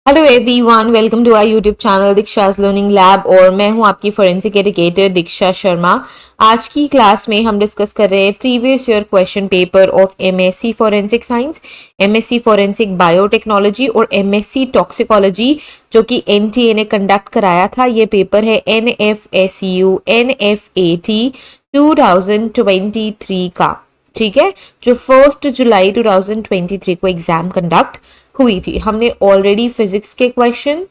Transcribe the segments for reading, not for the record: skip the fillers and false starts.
Hello everyone, welcome to our YouTube channel Diksha's learning lab. और मैं हूं आपकी फोरेंसिक एजुकेटर दीक्षा शर्मा। आज की क्लास में हम डिस्कस कर रहे हैं previous year question paper of MSc forensic science, MSc forensic biotechnology और एमएससी टॉक्सिकोलॉजी, जो कि एनटीए ने कंडक्ट कराया था। ये पेपर है एनएफएसयू एनएफएटी 2023 का, ठीक है, जो 1 जुलाई 2023 को एग्जाम कंडक्ट हुई थी। हमने ऑलरेडी फिजिक्स के क्वेश्चन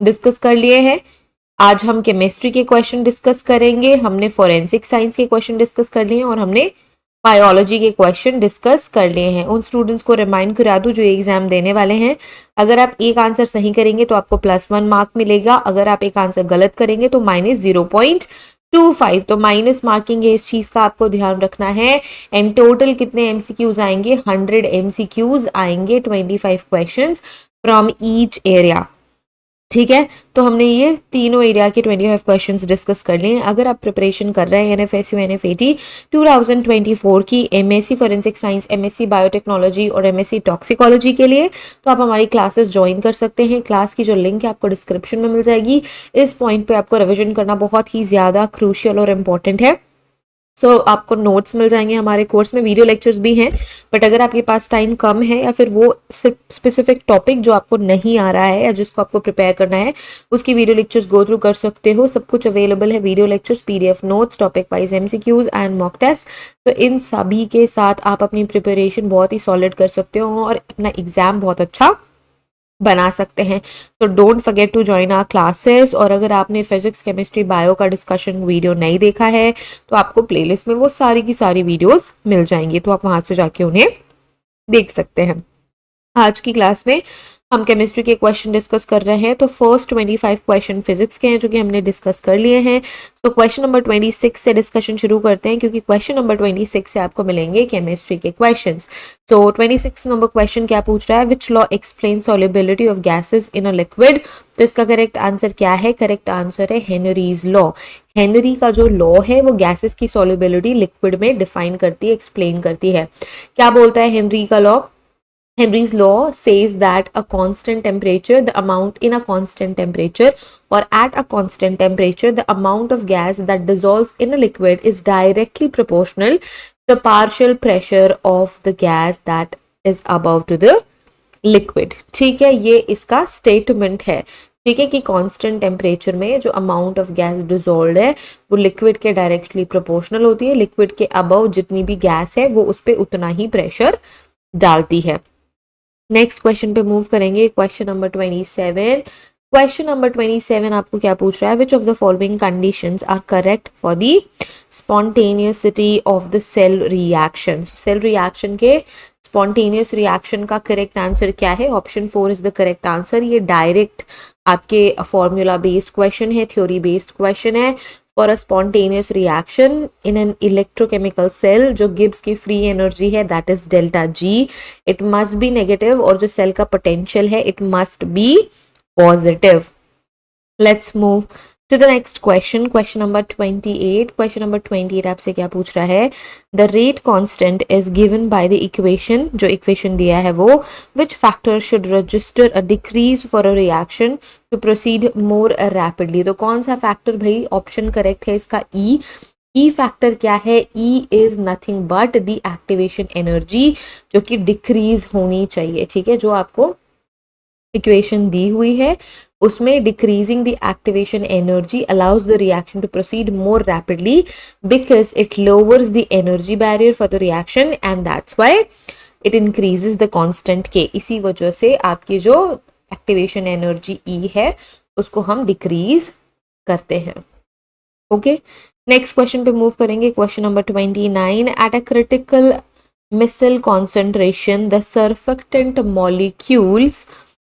डिस्कस कर लिए हैं। आज हम केमिस्ट्री के क्वेश्चन डिस्कस करेंगे। हमने फोरेंसिक साइंस के क्वेश्चन डिस्कस कर लिए हैं और हमने बायोलॉजी के क्वेश्चन डिस्कस कर लिए हैं। उन स्टूडेंट्स को रिमाइंड करा दूं जो एग्जाम देने वाले हैं, अगर आप एक आंसर सही करेंगे तो आपको +1 मार्क मिलेगा, अगर आप एक आंसर गलत करेंगे तो -0.25। तो माइनस मार्किंग है, इस चीज का आपको ध्यान रखना है। एंड टोटल कितने एमसीक्यूज आएंगे? 100 एमसीक्यूज आएंगे, 25 क्वेश्चंस फ्रॉम ईच एरिया, ठीक है। तो हमने ये तीनों एरिया के 25 क्वेश्चंस डिस्कस कर लिए हैं। अगर आप प्रिपरेशन कर रहे हैं एनएफएसयू एनएफएटी 2024 की MSc forensic science, MSc biotechnology और एमएससी टॉक्सिकोलॉजी के लिए, तो आप हमारी क्लासेस ज्वाइन कर सकते हैं। क्लास की जो लिंक है आपको डिस्क्रिप्शन में मिल जाएगी। इस पॉइंट पे आपको रिविजन करना बहुत ही ज्यादा क्रूशियल और इम्पोर्टेंट है। आपको नोट्स मिल जाएंगे हमारे कोर्स में, वीडियो लेक्चर्स भी हैं, बट अगर आपके पास टाइम कम है या फिर वो स्पेसिफिक टॉपिक जो आपको नहीं आ रहा है या जिसको आपको प्रिपेयर करना है, उसकी वीडियो लेक्चर्स गो थ्रू कर सकते हो। सब कुछ अवेलेबल है, video lectures, PDF notes, topic wise MCQs and mock test. तो इन सभी के साथ आप अपनी प्रिपरेशन बहुत ही सॉलिड कर सकते हो और अपना एग्जाम बहुत अच्छा बना सकते हैं। तो don't forget to join our classes. और अगर आपने फिजिक्स, केमिस्ट्री, बायो का डिस्कशन वीडियो नहीं देखा है तो आपको प्लेलिस्ट में वो सारी की सारी वीडियोस मिल जाएंगी, तो आप वहां से जाके उन्हें देख सकते हैं। आज की क्लास में हम केमिस्ट्री के क्वेश्चन डिस्कस कर रहे हैं। तो फर्स्ट 25 क्वेश्चन फिजिक्स के हैं जो कि हमने डिस्कस कर लिए हैं। तो क्वेश्चन नंबर 26 से डिस्कशन शुरू करते हैं, क्योंकि क्वेश्चन नंबर 26 से आपको मिलेंगे केमिस्ट्री के क्वेश्चंस। तो 26 नंबर क्वेश्चन क्या पूछ रहा है? Which law explain solubility of gases in a liquid? तो इसका करेक्ट आंसर क्या है? करेक्ट आंसर है हेनरीज लॉ। हेनरी का जो लॉ है वो गैसेस की सॉल्युबिलिटी लिक्विड में डिफाइन करती है, एक्सप्लेन करती है। क्या बोलता है हेनरी का law? Henry's law says that a constant temperature, the amount in a constant temperature or at a constant temperature, the amount of gas that dissolves in a liquid is directly proportional to the partial pressure of the gas that is above to the liquid। ठीक है, ये इसका statement है। ठीक है, कि constant temperature में जो अमाउंट ऑफ गैस डिसॉल्व है वो लिक्विड के डायरेक्टली प्रोपोर्शनल होती है। लिक्विड के अबव जितनी भी गैस है वो उस पर उतना ही प्रेशर डालती है। नेक्स्ट क्वेश्चन पे मूव करेंगे, क्वेश्चन नंबर 27। क्वेश्चन नंबर 27 आपको क्या पूछ रहा है? Which of the following conditions are correct for the spontaneity of the cell reaction? Cell reaction के स्पॉन्टेनियस रिएक्शन का करेक्ट आंसर क्या है? Option 4 is the correct answer. ये डायरेक्ट आपके फॉर्मूला बेस्ड क्वेश्चन है, थ्योरी बेस्ड क्वेश्चन है। For a spontaneous reaction in an electrochemical cell, जो Gibbs की फ्री एनर्जी है that is delta G, it must be negative, और जो cell का पोटेंशियल है it must be positive। Let's move to the next question, question number 28। question number 28 आपसे क्या पूछ रहा है? The rate constant is given by the equation, जो equation दिया है वो, which factor should register a decrease for a reaction to proceed more rapidly? तो कौन सा फैक्टर भाई? ऑप्शन करेक्ट है इसका E। ई फैक्टर क्या है? E is nothing but the activation energy, जो कि डिक्रीज होनी चाहिए। ठीक है, जो आपको इक्वेशन दी हुई है उसमें decreasing the activation energy allows the reaction to proceed more rapidly because it lowers the energy barrier for the reaction and that's why it increases the constant k. इसी वजह से आपकी जो एक्टिवेशन एनर्जी ई है उसको हम decrease करते हैं। ओके, नेक्स्ट क्वेश्चन पे मूव करेंगे, question number 29। At a critical micelle concentration the surfactant molecules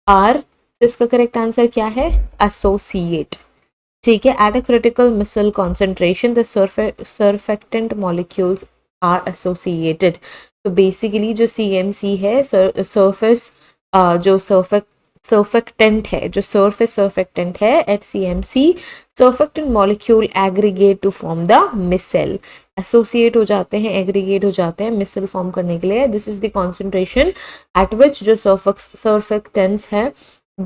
are, तो इसका करेक्ट आंसर क्या है? एसोसिएट। ठीक है, at a critical micelle concentration the surfactant molecules are associated. तो बेसिकली जो सीएमसी है, सरफेस जो सर्फेक्टेंट है, जो सरफेस सर्फेक्टेंट है at CMC, surfactant molecule aggregate to form the micelle. Associate हो जाते हैं, एग्रीगेट हो जाते हैं मिसल फॉर्म करने के लिए. This is the concentration eight विच जो सर्फेक्टेंट्स है,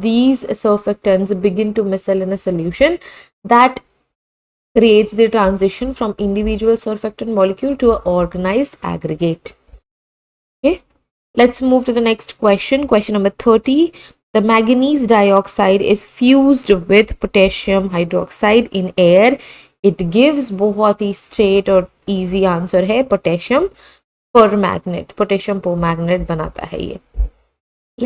these surfactants begin to micelle in a solution that creates the transition from individual surfactant molecule to an organized aggregate. Okay, let's move to the next question. Question number 30. The manganese dioxide is fused with potassium hydroxide in air. It gives बहुत ही straight और easy answer है potassium permanganate. Potassium permanganate बनाता है ये.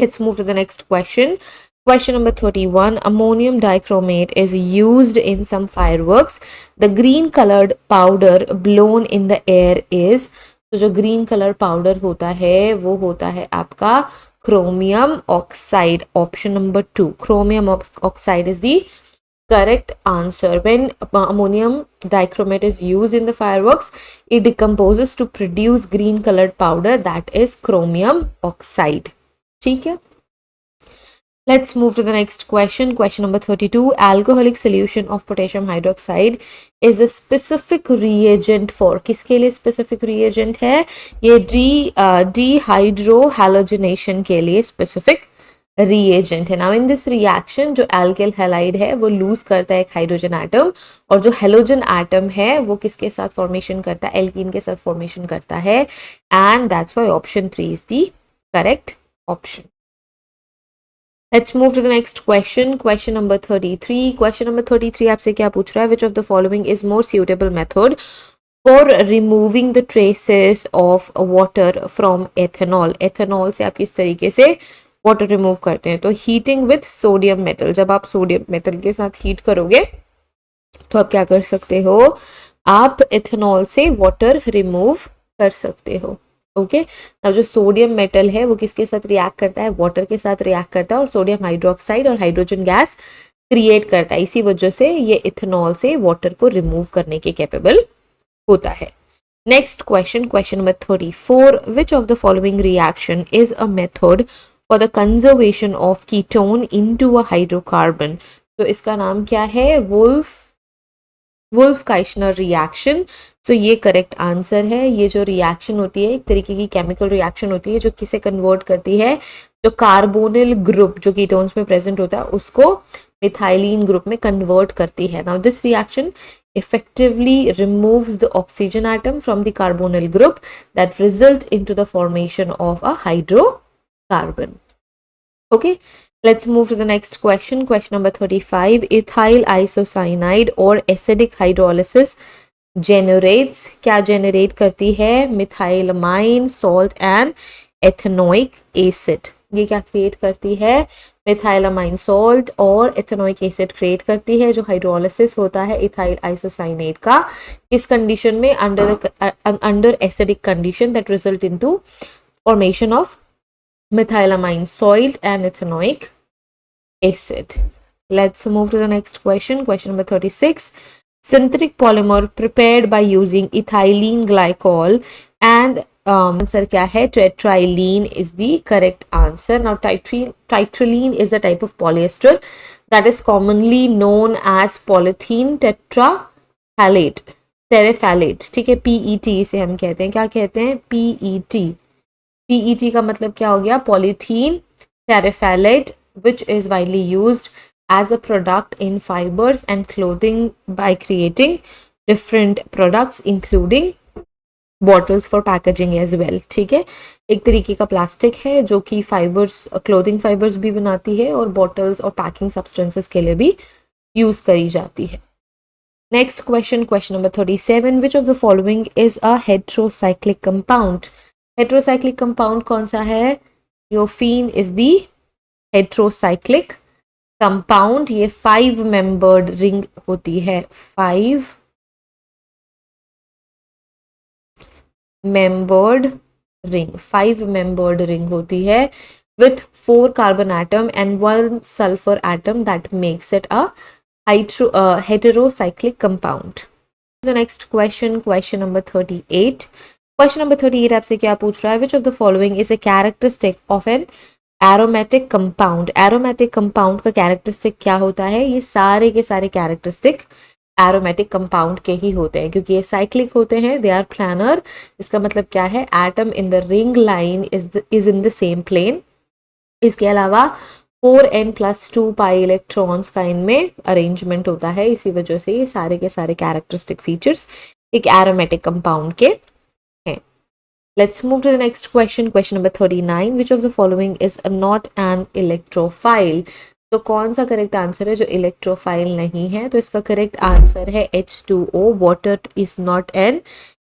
Let's move to the next question. Question number 31. Ammonium dichromate is used in some fireworks. The green colored powder blown in the air is, तो जो green color powder होता है वो होता है आपका chromium oxide. Option number 2. Chromium oxide is the correct answer. When ammonium dichromate is used in the fireworks, it decomposes to produce green colored powder, that is chromium oxide. ठीक है. Let's move to the next question. Question number 32. Alcoholic solution of potassium hydroxide is a specific reagent for. किसके लिए specific reagent है? ये dehydrohalogenation के लिए specific reagent है. Now in this reaction जो alkyl halide है वो lose करता है एक hydrogen atom, और जो halogen atom है वो किसके साथ formation करता है? alkene के साथ formation करता है, and that's why option 3 is the correct option. Let's move to the next question. Question number 33. Question number 33 आपसे क्या पूछ रहा है? Which of the following is more suitable method for removing the traces of water from ethanol? Ethanol से आप किस तरीके से water remove करते हैं? तो heating with sodium metal. जब आप sodium metal के साथ heat करोगे तो आप क्या कर सकते हो? आप ethanol से water remove कर सकते हो. ओके, अब जो सोडियम मेटल है वो किसके साथ रिएक्ट करता है? वाटर के साथ रिएक्ट करता है और सोडियम हाइड्रोक्साइड और हाइड्रोजन गैस क्रिएट करता है. इसी वजह से ये इथेनॉल से वाटर को रिमूव करने के कैपेबल होता है. Next question, question number 34. Which of the following reaction is a method for the conservation of ketone into a hydrocarbon? तो इसका नाम क्या है? वुल्फ-काइशनर रिएक्शन. सो ये करेक्ट आंसर है. ये जो रिएक्शन होती है एक तरीके की केमिकल रिएक्शन होती है जो किसे कन्वर्ट करती है? जो कार्बोनिल ग्रुप जो कीटोन्स में प्रेजेंट होता है उसको मिथाइलिन ग्रुप में कन्वर्ट करती है. Now this reaction effectively removes the oxygen atom from the carbonyl group that result into the formation of a hydrocarbon. Okay, let's move to the next question. Question number 35. Ethyl isocyanide or acidic hydrolysis generates, क्या generate करती है? methylamine salt and ethanoic acid. ये क्या create करती है? methylamine salt और ethanoic acid create करती है. जो hydrolysis होता है ethyl isocyanate का, किस condition में? under acidic condition that result into formation of methylamine salt and ethanoic acid. Let's move to the next question. Question number 36. Synthetic polymer prepared by using ethylene glycol and answer क्या है? Tetraylene is the correct answer. Now tetraylene is a type of polyester that is commonly known as polythene terephthalate. ठीक है, PET इसे हम कहते हैं. क्या कहते हैं? PET. PET का मतलब क्या हो गया? Polythene terephthalate, which is widely used as a product in fibers and clothing by creating different products including bottles for packaging as well. ठीक है, एक तरीके का प्लास्टिक है जो कि फाइबर्स, क्लोथिंग फाइबर्स भी बनाती है और बॉटल्स और पैकिंग सब्सटेंसेस के लिए भी यूज करी जाती है. Next question, question number 37. Which of the following is a heterocyclic compound? Heterocyclic compound कौन सा है? थियोफीन इज द हेट्रोसाइक्लिक कंपाउंड. ये 5 मेंबर्ड रिंग होती है. 5 मेंबर्ड रिंग होती है with 4 carbon atom and 1 sulfur atom that makes it a heterocyclic compound. The next question, question number 38. Question number 38 आपसे क्या पूछ रहा है? Which of the following is a characteristic of an aromatic compound? Aromatic compound का characteristic क्या होता है? ये सारे के सारे characteristic एरोमेटिक कंपाउंड के ही होते हैं, क्योंकि ये साइक्लिक होते हैं, दे आर प्लानर। इसका मतलब क्या है, atom in the ring line is in the same plane. इसके अलावा 4n+2 पाई इलेक्ट्रॉन्स का इनमें अरेंजमेंट होता है, इसी वजह से ये सारे के सारे कैरेक्टरिस्टिक फीचर्स एक एरोमेटिक कंपाउंड के हैं। Let's move to the next question, question number 39, which of the following is not an electrophile. तो कौन सा करेक्ट आंसर है जो इलेक्ट्रोफाइल नहीं है? तो इसका करेक्ट आंसर है H2O, water is not an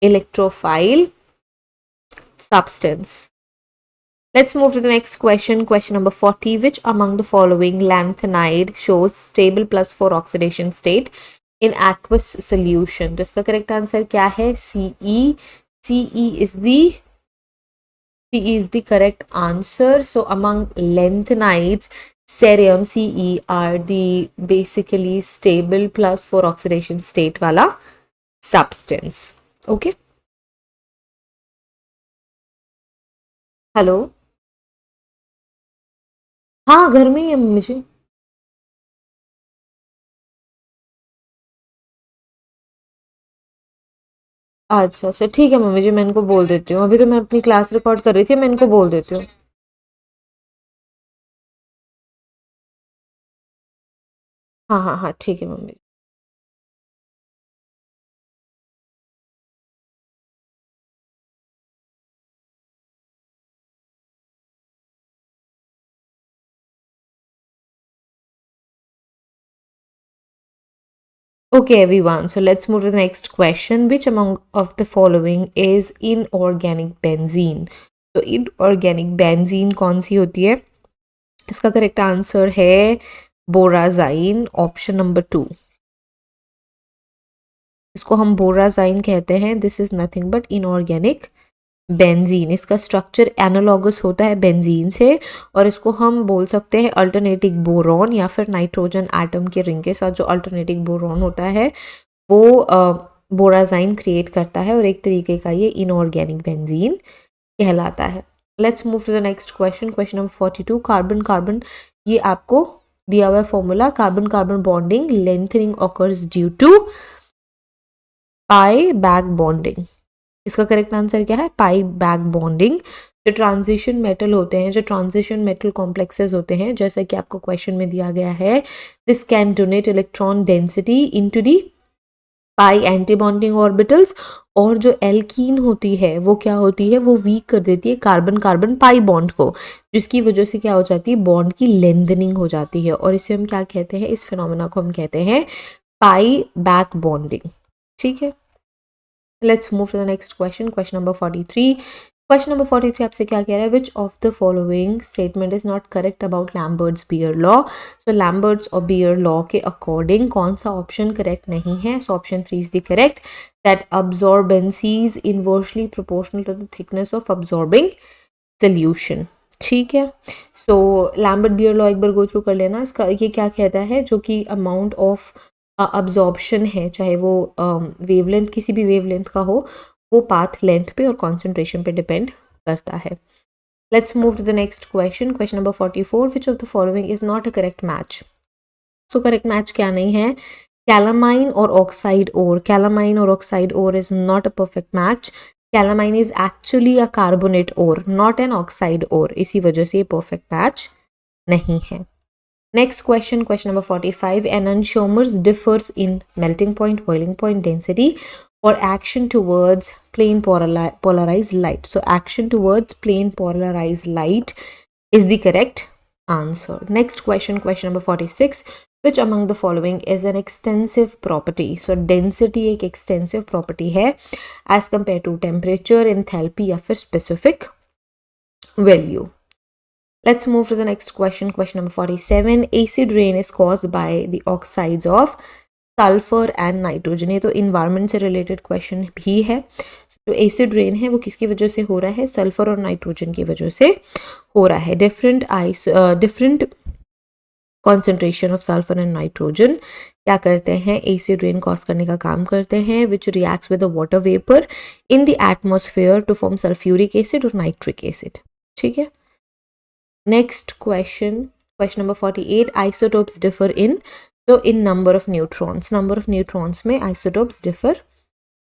electrophile substance. Let's move to the next question, question number 40. Which among the following lanthanide shows stable +4 oxidation state in aqueous solution? तो इसका correct answer क्या है? CE. CE is the correct answer. So among lanthanides, cerium, CE are the basically stable +4 oxidation state वाला substance. Okay. Hello, हाँ घर में ही है mummy जी। अच्छा अच्छा ठीक है मम्मी जी, मैं इनको बोल देती हूँ। अभी तो मैं अपनी क्लास रिकॉर्ड कर रही थी, मैं इनको बोल देती हूँ। हाँ हाँ हाँ ठीक है mummy. Okay, everyone. So let's move to the next question. Which among of the following is inorganic benzene? तो inorganic benzene कौन सी होती है? इसका करेक्ट आंसर है बोराजाइन, ऑप्शन नंबर 2। इसको हम बोराजाइन कहते हैं। This is nothing but inorganic benzene. इसका स्ट्रक्चर एनालॉगस होता है बेंजीन से, और इसको हम बोल सकते हैं अल्टरनेटिव बोरॉन, या फिर नाइट्रोजन एटम के रिंग के साथ जो अल्टरनेटिव बोरॉन होता है वो बोराजाइन क्रिएट करता है, और एक तरीके का ये इनऑर्गेनिक बेंजीन कहलाता है। Let's move to the next question, question number 42। Carbon carbon, ये आपको दिया हुआ formula, carbon carbon bonding lengthening occurs due to pi back bonding. इसका करेक्ट आंसर क्या है? Pi back bonding. जो ट्रांजिशन मेटल होते हैं, जो ट्रांजिशन मेटल कॉम्प्लेक्सेस होते हैं, जैसा कि आपको क्वेश्चन में दिया गया है, this can donate electron density into the pi anti bonding orbitals. और जो एल्कीन होती है वो क्या होती है? वो वीक कर देती है कार्बन कार्बन पाई बॉन्ड को, जिसकी वजह से क्या हो जाती है? बॉन्ड की लेंथनिंग हो जाती है, और इसे हम क्या कहते हैं? इस फिनोमेना को हम कहते हैं पाई बैक बॉन्डिंग। ठीक है, let's move to the next question, question number 43। Question number 43 आपसे क्या कह रहा है? Which of the following statement is not correct about Lambert's Beer law. So Lambert's और बियर लॉ के अकॉर्डिंग कौन सा ऑप्शन करेक्ट नहीं है? So option 3 is the correct, that absorbency is inversely proportional to the thickness of absorbing solution. ठीक है, सो Lambert beer law एक बार go through कर लेना। इसका ये क्या कहता है? जो कि अमाउंट ऑफ अब्जॉर्प्शन है, चाहे वो वेवलेंथ किसी भी वेवलेंथ का हो, वो पाथ लेंथ पे और कॉन्सेंट्रेशन पे डिपेंड करता है। Let's move to the next question, question number 44। Which of the following is not a correct match. So correct match क्या नहीं है? कैलामाइन और ऑक्साइड ओर। कैलामाइन और oxide ore is not a perfect match. Calamine is actually a carbonate ore, not an oxide ore, इसी वजह से ये perfect match नहीं है। Next question, question number 45. Enantiomers differs in melting point, boiling point, density, or action towards plane polarized light. So action towards plane polarized light is the correct answer. Next question, question number 46. Which among the following is an extensive property? So density एक extensive property है as compared to temperature, enthalpy या फिर specific value. Let's move to the next question, question number 47. Acid rain is caused by the oxides of sulfur and nitrogen. ये तो environment से related question भी है। जो acid rain है वो किसकी वजह से हो रहा है? सल्फर और नाइट्रोजन की वजह से हो रहा है। Different concentration of sulphur and nitrogen क्या करते हैं? एसिड रेन कॉज करने का काम करते हैं, which reacts with the water vapour in the atmosphere to form sulphuric acid और नाइट्रिक एसिड। ठीक है, next question, question number 48. Isotopes differ in तो इन नंबर ऑफ न्यूट्रॉन्स में आइसोटोप्स डिफर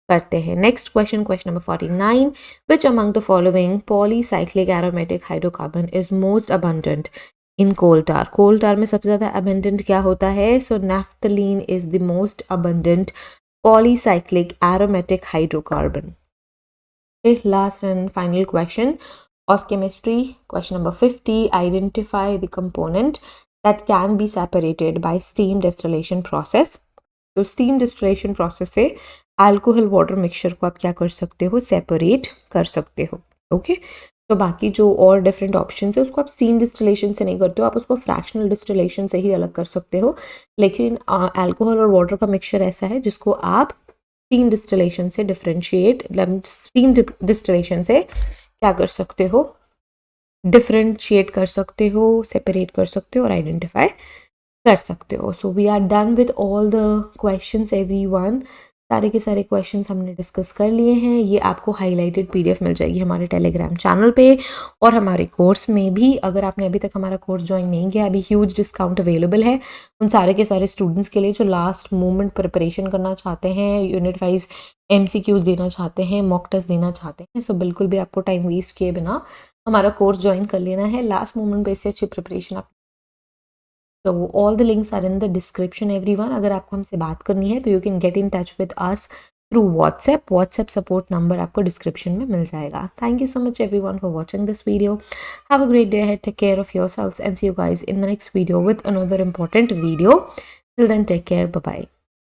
करते हैं. Next question number 49. Which among the following polycyclic aromatic hydrocarbon is most abundant in coal tar. Coal tar में सबसे ज्यादा अबंडेंट क्या होता है? So naphthalene is the most abundant polycyclic aromatic hydrocarbon. Last and final question of chemistry, question number 50. Identify the component that can be separated by steam distillation process. तो steam distillation process से alcohol water mixture को आप क्या कर सकते हो? Separate कर सकते हो. ओके तो बाकी जो और डिफरेंट ऑप्शन है उसको आप स्टीम डिस्टिलेशन से नहीं करते हो, आप उसको फ्रैक्शनल डिस्टिलेशन से ही अलग कर सकते हो. लेकिन अल्कोहल और वाटर का मिक्सचर ऐसा है जिसको आप स्टीम डिस्टिलेशन से डिफरेंशिएट, स्टीम डिस्टिलेशन से क्या कर सकते हो? डिफरेंशिएट कर सकते हो, सेपरेट कर सकते हो और आइडेंटिफाई कर सकते हो. So we are done with all the questions everyone. सारे के सारे क्वेश्चंस हमने डिस्कस कर लिए हैं. ये आपको हाईलाइटेड पीडीएफ मिल जाएगी हमारे टेलीग्राम चैनल पे और हमारे कोर्स में भी. अगर आपने अभी तक हमारा कोर्स ज्वाइन नहीं किया, अभी ह्यूज डिस्काउंट अवेलेबल है उन सारे के सारे स्टूडेंट्स के लिए जो लास्ट मोमेंट प्रिपरेशन करना चाहते हैं, यूनिट वाइज MCQs देना चाहते हैं, मॉक टेस्ट देना चाहते हैं. सो बिल्कुल भी आपको टाइम वेस्ट किए बिना हमारा कोर्स ज्वाइन कर लेना है. लास्ट मोमेंट पे से अच्छी प्रिपरेशन आप. So all the links are in the description everyone. अगर आपको हमसे बात करनी है तो you can get in touch with us through WhatsApp. WhatsApp support number आपको description में मिल जाएगा. Thank you so much everyone for watching this video. Have a great day ahead. Take care of yourselves and see you guys in the next video with another important video. Till then, take care. Bye bye.